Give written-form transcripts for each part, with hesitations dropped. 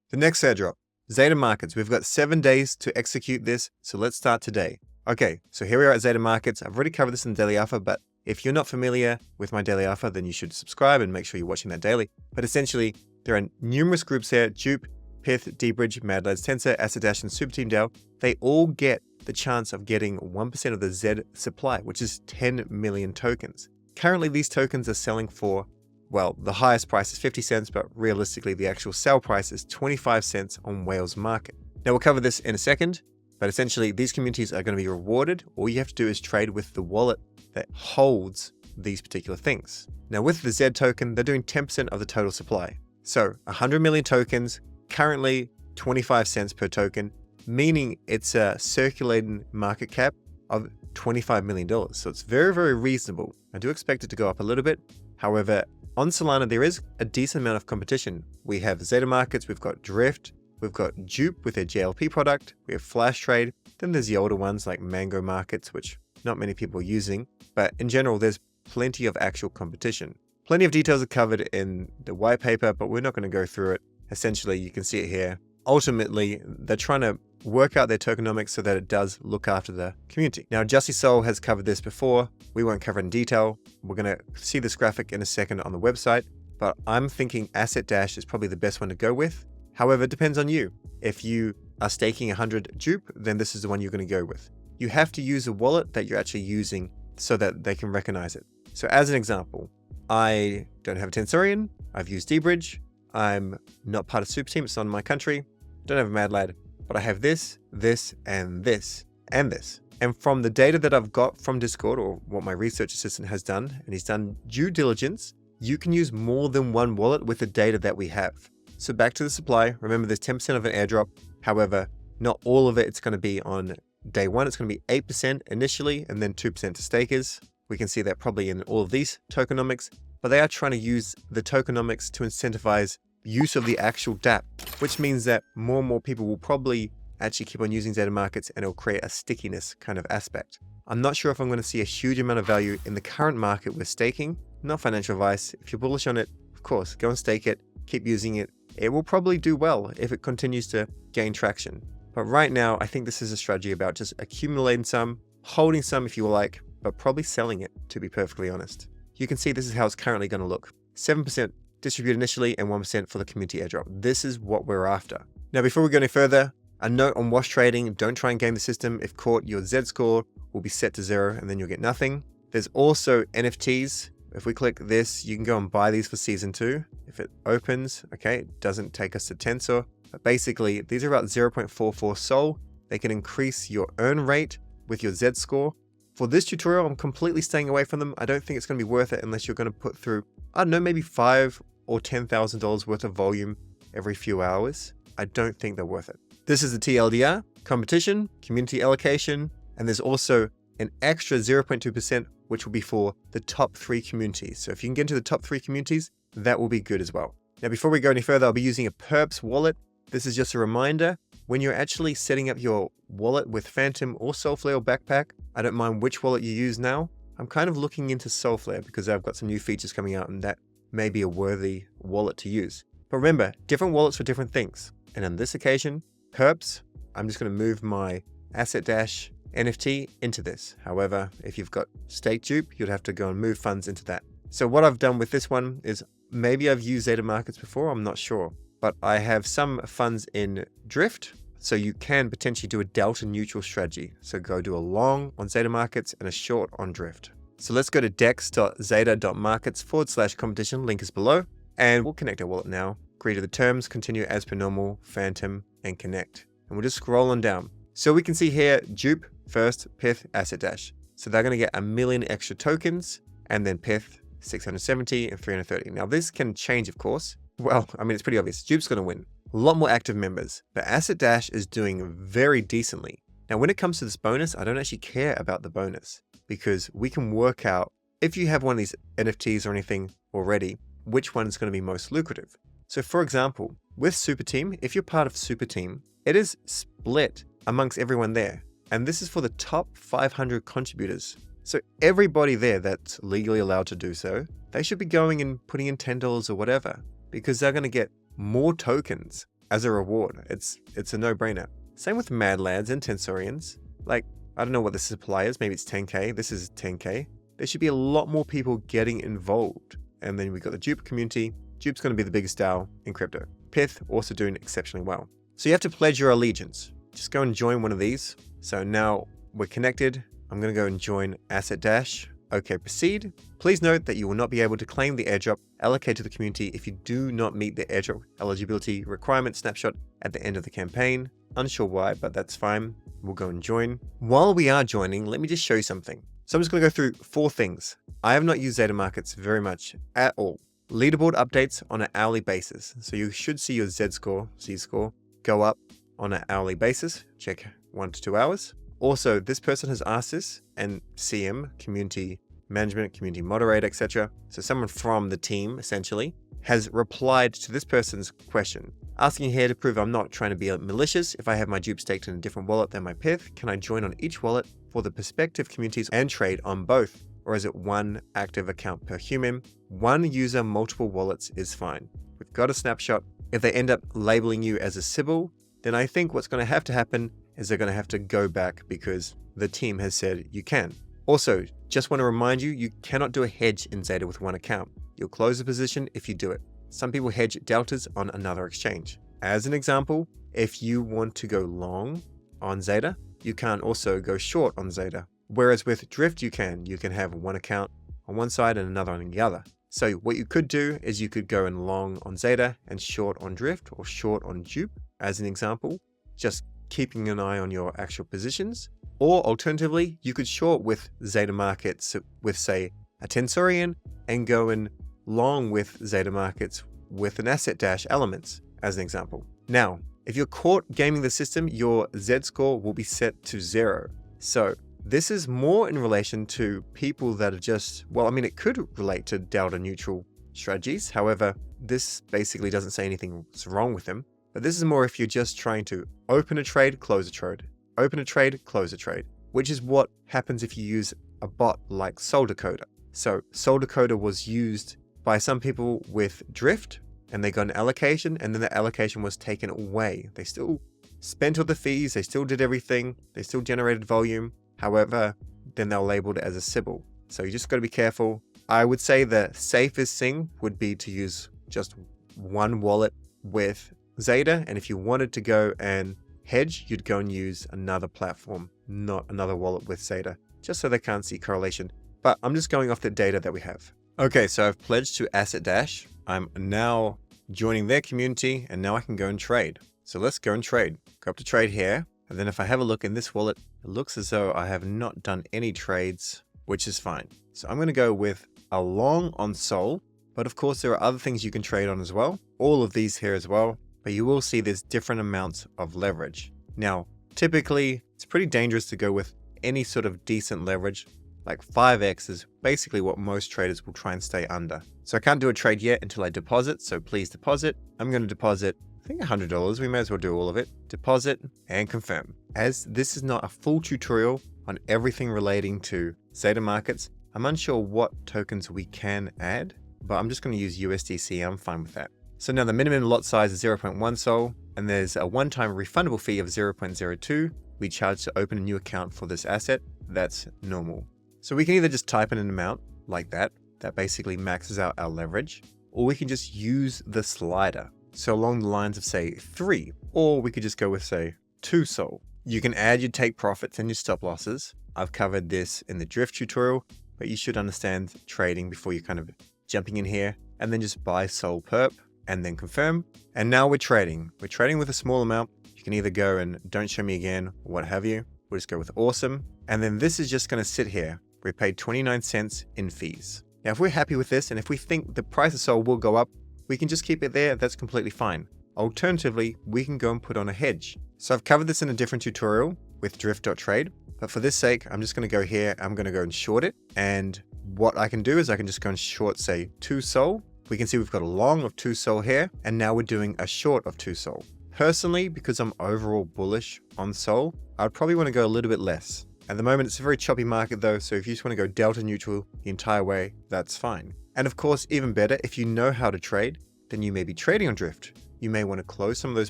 The next airdrop, Zeta Markets. We've got 7 days to execute this, so let's start today. Okay, so here we are at Zeta Markets. I've already covered this in the Daily Alpha, but if you're not familiar with my Daily Alpha, then you should subscribe and make sure you're watching that daily. But essentially, there are numerous groups here: Dupe, Pyth, Dbridge, Mad Lads, Tensor, Acid Dash, and Super Team DAO. They all get the chance of getting 1% of the Z supply, which is 10 million tokens. Currently, these tokens are selling for, well, the highest price is 50 cents, but realistically, the actual sell price is 25 cents on Whales Market. Now, we'll cover this in a second, but essentially, these communities are going to be rewarded. All you have to do is trade with the wallet that holds these particular things. Now, with the Z token, they're doing 10% of the total supply. So 100 million tokens, currently 25 cents per token, meaning it's a circulating market cap of $25 million. So it's very, very reasonable. I do expect it to go up a little bit. However, on Solana, there is a decent amount of competition. We have Zeta Markets, we've got Drift, we've got Dupe with their JLP product, we have Flash Trade, then there's the older ones like Mango Markets, which not many people are using. But in general, there's plenty of actual competition. Plenty of details are covered in the white paper, but we're not going to go through it. Essentially, you can see it here. Ultimately, they're trying to work out their tokenomics so that it does look after the community. Now, Justy Soul has covered this before. We won't cover it in detail. We're going to see this graphic in a second on the website, but I'm thinking Acid Dash is probably the best one to go with. However, it depends on you. If you are staking 100 Dupe, then this is the one you're going to go with. You have to use a wallet that you're actually using so that they can recognize it. So as an example, I don't have a Tensorian. I've used Dbridge. I'm not part of Super Team. It's not in my country. Don't have a Mad Lad, but I have this, this, and this, and this. And from the data that I've got from Discord, or what my research assistant has done, and he's done due diligence, you can use more than one wallet with the data that we have. So back to the supply. Remember, there's 10% of an airdrop. However, not all of it's going to be on day one. It's going to be 8% initially, and then 2% to stakers. We can see that probably in all of these tokenomics, but they are trying to use the tokenomics to incentivize use of the actual dApp, which means that more and more people will probably actually keep on using Zeta Markets, and it'll create a stickiness kind of aspect. I'm not sure if I'm going to see a huge amount of value in the current market with staking. Not financial advice. If you're bullish on it, of course, go and stake it, keep using it. It will probably do well if it continues to gain traction. But right now, I think this is a strategy about just accumulating some, holding some if you like, but probably selling it, to be perfectly honest. You can see this is how it's currently going to look. 7% distributed initially and 1% for the community airdrop. This is what we're after. Now, before we go any further, a note on wash trading: don't try and game the system. If caught, your Z score will be set to 0 and then you'll get nothing. There's also NFTs. If we click this, you can go and buy these for season 2. If it opens, okay, it doesn't take us to Tensor, but basically these are about 0.44 Sol. They can increase your earn rate with your Z score. For this tutorial, I'm completely staying away from them. I don't think it's going to be worth it unless you're going to put through, I don't know, maybe $5,000 or $10,000 worth of volume every few hours. I don't think they're worth it. This is the TLDR, competition, community allocation, and there's also an extra 0.2%, which will be for the top 3 communities. So if you can get into the top 3 communities, that will be good as well. Now, before we go any further, I'll be using a Perps wallet. This is just a reminder, when you're actually setting up your wallet with Phantom or Soulflare or Backpack, I don't mind which wallet you use now. I'm kind of looking into Soulflare because I've got some new features coming out and that may be a worthy wallet to use. But remember, different wallets for different things. And on this occasion, Perps, I'm just going to move my Acid Dash NFT into this. However, if you've got stake Dupe, you'd have to go and move funds into that. So what I've done with this one is, maybe I've used Zeta Markets before, I'm not sure. But I have some funds in Drift, so you can potentially do a delta neutral strategy. So go do a long on Zeta Markets and a short on Drift. So let's go to dex.zeta.markets/competition, link is below, and we'll connect our wallet now. Agree to the terms, continue as per normal, Phantom, and connect. And we'll just scroll on down. So we can see here, Dupe, first, Pyth, Acid Dash. So they're going to get 1 million extra tokens, and then Pyth, 670 and 330. Now this can change, of course. Well, I mean, it's pretty obvious. Dupe's going to win. A lot more active members, but Acid Dash is doing very decently. Now, when it comes to this bonus, I don't actually care about the bonus because we can work out, if you have one of these NFTs or anything already, which one is going to be most lucrative. So for example, with Super Team, if you're part of Super Team, it is split amongst everyone there. And this is for the top 500 contributors. So everybody there that's legally allowed to do so, they should be going and putting in $10 or whatever, because they're going to get more tokens as a reward. It's a no-brainer. Same with Madlands and Tensorians. Like, I don't know what the supply is. Maybe it's 10k. This is 10k. There should be a lot more people getting involved. And then we got the Dupe community. Dupe's going to be the biggest DAO in crypto. Pith also doing exceptionally well. So you have to pledge your allegiance. Just go and join one of these. So now we're connected. I'm going to go and join Asset Dash. Okay, proceed. Please note that you will not be able to claim the airdrop allocated to the community if you do not meet the airdrop eligibility requirement snapshot at the end of the campaign. Unsure why, but that's fine. We'll go and join. While we are joining, let me just show you something. So I'm just going to go through 4 things. I have not used Zeta Markets very much at all. Leaderboard updates on an hourly basis. So you should see your Z-score go up on an hourly basis. Check 1 to 2 hours. Also, this person has asked this, and CM, community management, community moderator, etc. So someone from the team, essentially, has replied to this person's question. Asking here to prove I'm not trying to be malicious. If I have my dupe staked in a different wallet than my Pith, can I join on each wallet for the prospective communities and trade on both? Or is it one active account per human? One user, multiple wallets is fine. We've got a snapshot. If they end up labeling you as a Sybil, then I think what's going to happen is they're going to have to go back because the team has said you can. Also, just want to remind you, you cannot do a hedge in Zeta with one account. You'll close the position if you do it. Some people hedge deltas on another exchange. As an example, if you want to go long on Zeta, you can't also go short on Zeta. Whereas with Drift, you can have one account on one side and another on the other. So what you could do is you could go in long on Zeta and short on Drift or short on Dupe, as an example, just keeping an eye on your actual positions. Or alternatively, you could short with Zeta Markets with, say, a Tensorian and go in long with Zeta Markets with an Asset Dash Elements, as an example. Now, if you're caught gaming the system, your Z-score will be set to 0. So this is more in relation to people that are just, well, I mean, it could relate to delta neutral strategies. However, this basically doesn't say anything's wrong with them. But this is more if you're just trying to open a trade, close a trade, open a trade, close a trade, which is what happens if you use a bot like Sol Decoder. So Sol Decoder was used by some people with Drift, and they got an allocation, and then the allocation was taken away. They still spent all the fees, they still did everything, they still generated volume. However, then they're labeled as a Sybil. So you just got to be careful. I would say the safest thing would be to use just one wallet with Zeta, and if you wanted to go and hedge, you'd go and use another platform, not another wallet with Zeta, just so they can't see correlation. But I'm just going off the data that we have. Okay, so I've pledged to Asset Dash. I'm now joining their community, and now I can go and trade. So let's go and trade. Go up to trade here, and then if I have a look in this wallet, it looks as though I have not done any trades, which is fine. So I'm going to go with a long on Sol, but of course there are other things you can trade on as well. All of these here as well. But you will see there's different amounts of leverage. Now, typically, it's pretty dangerous to go with any sort of decent leverage. Like 5x is basically what most traders will try and stay under. So I can't do a trade yet until I deposit, so please deposit. I'm going to deposit, I think $100. We may as well do all of it. Deposit and confirm. As this is not a full tutorial on everything relating to Zeta Markets, I'm unsure what tokens we can add, but I'm just going to use USDC. I'm fine with that. So now the minimum lot size is 0.1 Sol, and there's a one-time refundable fee of 0.02 we charge to open a new account for this asset. That's normal. So we can either just type in an amount like that basically maxes out our leverage, or we can just use the slider. So along the lines of say 3, or we could just go with say 2 Sol. You can add your take profits and your stop losses. I've covered this in the Drift tutorial, but you should understand trading before you're kind of jumping in here, and then just buy Sol perp and then confirm. And now we're trading. We're trading with a small amount. You can either go and don't show me again or what have you. We'll just go with awesome. And then this is just going to sit here. We paid 29 cents in fees. Now, if we're happy with this, and if we think the price of Sol will go up, we can just keep it there. That's completely fine. Alternatively, we can go and put on a hedge. So I've covered this in a different tutorial with drift.trade, but for this sake, I'm just going to go here. I'm going to go and short it. And what I can do is I can just go and short, say 2 Sol. We can see we've got a long of 2 Sol here, and now we're doing a short of 2 Sol. Personally, because I'm overall bullish on Sol, I'd probably want to go a little bit less. At the moment, it's a very choppy market though, so if you just want to go delta neutral the entire way, that's fine. And of course, even better, if you know how to trade, then you may be trading on Drift. you may want to close some of those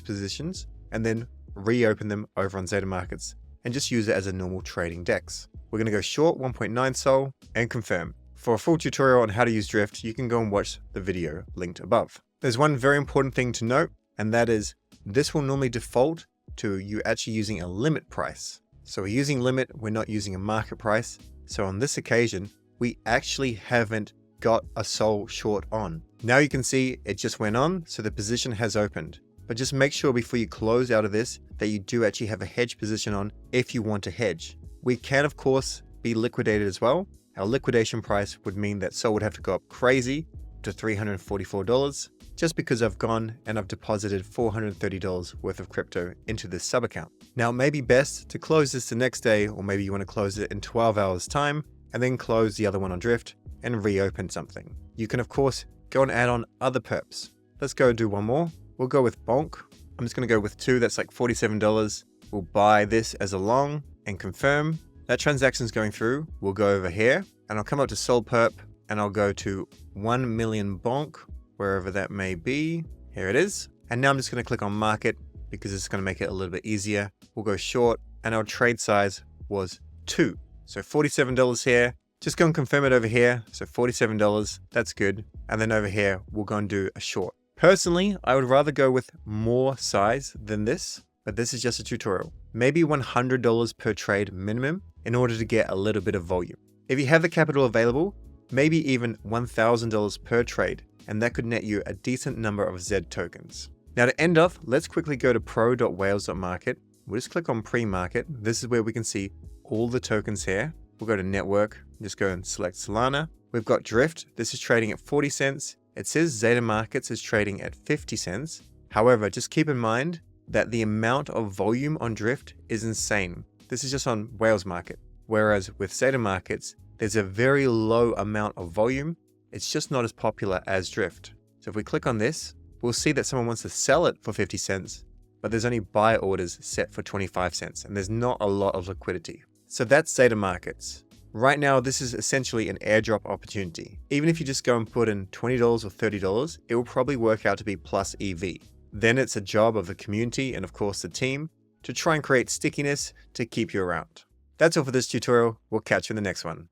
positions and then reopen them over on Zeta Markets and just use it as a normal trading DEX. We're going to go short 1.9 Sol and confirm. For a full tutorial on how to use Drift, you can go and watch the video linked above. There's one very important thing to note, and that is this will normally default to you actually using a limit price. So we're using limit, we're not using a market price. So on this occasion, we actually haven't got a Sol short on. Now you can see it just went on, so the position has opened. But just make sure before you close out of this that you do actually have a hedge position on if you want to hedge. We can of course be liquidated as well. Our liquidation price would mean that Sol would have to go up crazy to $344 just because I've gone and I've deposited $430 worth of crypto into this sub account. Now it may be best to close this the next day, or maybe you want to close it in 12 hours time and then close the other one on Drift and reopen something. You can of course go and add on other perps. Let's go do one more. We'll go with Bonk. I'm just going to go with 2, that's like $47. We'll buy this as a long and confirm. That transaction's going through. We'll go over here and I'll come up to Sol Perp and I'll go to 1 million Bonk, wherever that may be. Here it is. And now I'm just going to click on market because it's going to make it a little bit easier. We'll go short and our trade size was 2. So $47 here. Just go and confirm it over here. So $47, that's good. And then over here, we'll go and do a short. Personally, I would rather go with more size than this, but this is just a tutorial. Maybe $100 per trade minimum in order to get a little bit of volume. If you have the capital available, maybe even $1,000 per trade, and that could net you a decent number of Z tokens. Now to end off, let's quickly go to pro.whales.market. We'll just click on pre-market. This is where we can see all the tokens here. We'll go to network, just go and select Solana. We've got Drift. This is trading at 40 cents. It says Zeta Markets is trading at 50 cents. However, just keep in mind that the amount of volume on Drift is insane. This is just on Whales Market. Whereas with Zeta Markets, there's a very low amount of volume. It's just not as popular as Drift. So if we click on this, we'll see that someone wants to sell it for 50 cents, but there's only buy orders set for 25 cents, and there's not a lot of liquidity. So that's Zeta Markets. Right now, this is essentially an airdrop opportunity. Even if you just go and put in $20 or $30, it will probably work out to be plus EV. Then it's a job of the community and of course the team to try and create stickiness to keep you around. That's all for this tutorial. We'll catch you in the next one.